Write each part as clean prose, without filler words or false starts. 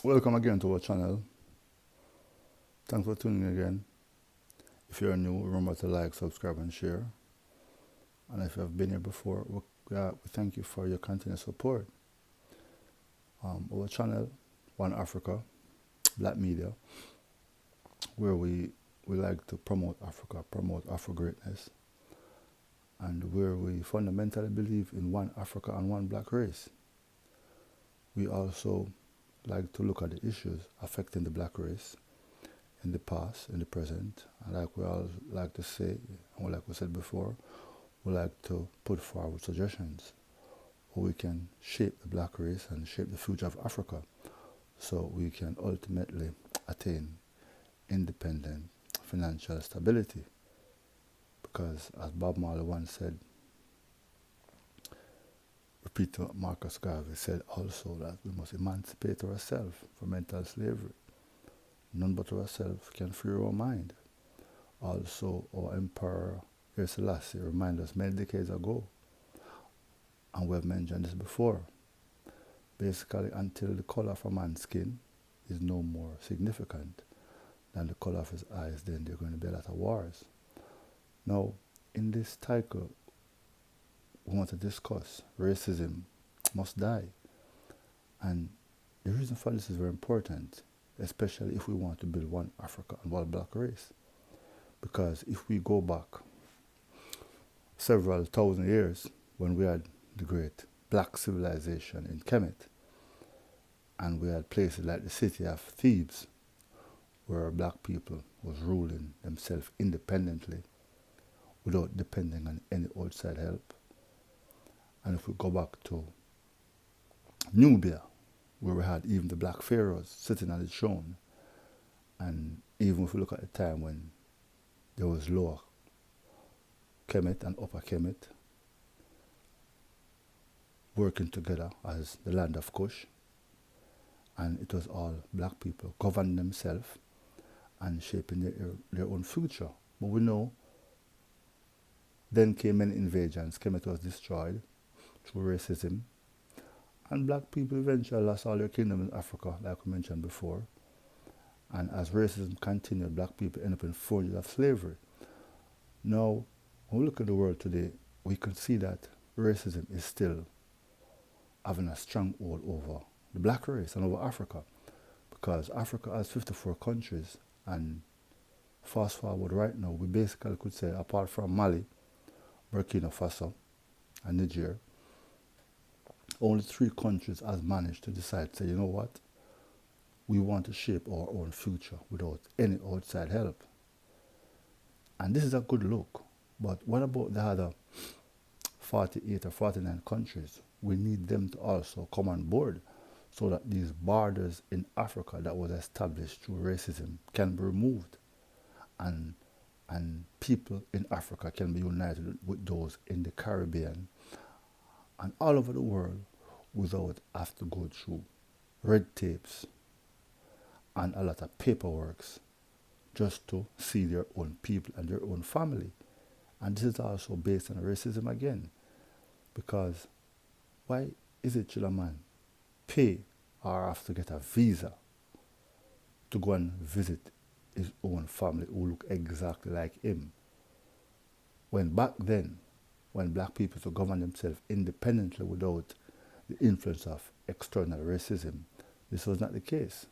Welcome again to our channel. Thanks for tuning in again. If you're new, remember to like, subscribe and share. And if you have been here before, we thank you for your continued support. Our channel, One Africa, Black Media, where we like to promote Africa, promote Afro greatness, and where we fundamentally believe in one Africa and one black race. We also like to look at the issues affecting the black race in the past, in the present, and like we all like to say, and like we said before, we like to put forward suggestions where we can shape the black race and shape the future of Africa so we can ultimately attain independent financial stability. Because as Bob Marley once said, repeat what Marcus Garvey said also, that we must emancipate ourselves from mental slavery. None but ourselves can free our mind. Also, our Emperor Haile Selassie reminded us many decades ago, and we have mentioned this before, basically until the color of a man's skin is no more significant than the color of his eyes, then there are going to be a lot of wars. Now, in this cycle, we want to discuss racism must die. And the reason for this is very important, especially if we want to build one Africa and one black race. Because if we go back several thousand years when we had the great black civilization in Kemet, and we had places like the city of Thebes, where black people was ruling themselves independently without depending on any outside help. And if we go back to Nubia, where we had even the black pharaohs sitting on the throne, and even if we look at the time when there was lower Kemet and upper Kemet working together as the land of Kush, and it was all black people governing themselves and shaping their own future. But we know then came many invasions. Kemet was destroyed through racism, and black people eventually lost all their kingdom in Africa, like we mentioned before. And as racism continued, black people ended up in 4 years of slavery. Now, when we look at the world today, we can see that racism is still having a strong hold over the black race and over Africa, because Africa has 54 countries, and fast forward right now, we basically could say, apart from Mali, Burkina Faso, and Niger, only 3 countries has managed to decide, say, you know what, we want to shape our own future without any outside help. And this is a good look. But what about the other 48 or 49 countries? We need them to also come on board so that these borders in Africa that was established through racism can be removed, and people in Africa can be united with those in the Caribbean and all over the world without have to go through red tapes and a lot of paperworks just to see their own people and their own family. And this is also based on racism again, because why is it should a man pay or have to get a visa to go and visit his own family who look exactly like him, when back then, when black people to govern themselves independently without the influence of external racism, this was not the case.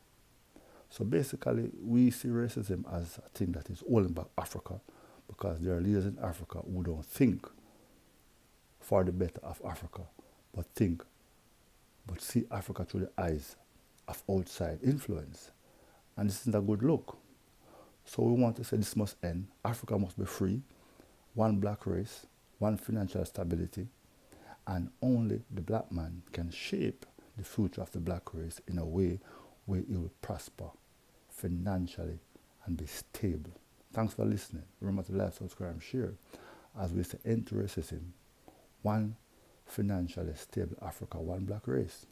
So basically, we see racism as a thing that is holding back Africa, because there are leaders in Africa who don't think for the better of Africa, but see Africa through the eyes of outside influence. And this isn't a good look. So we want to say this must end. Africa must be free, one black race, one financial stability, and only the black man can shape the future of the black race in a way where it will prosper financially and be stable. Thanks for listening. Remember to like, subscribe, and share as we say end to racism, one financially stable Africa, one black race.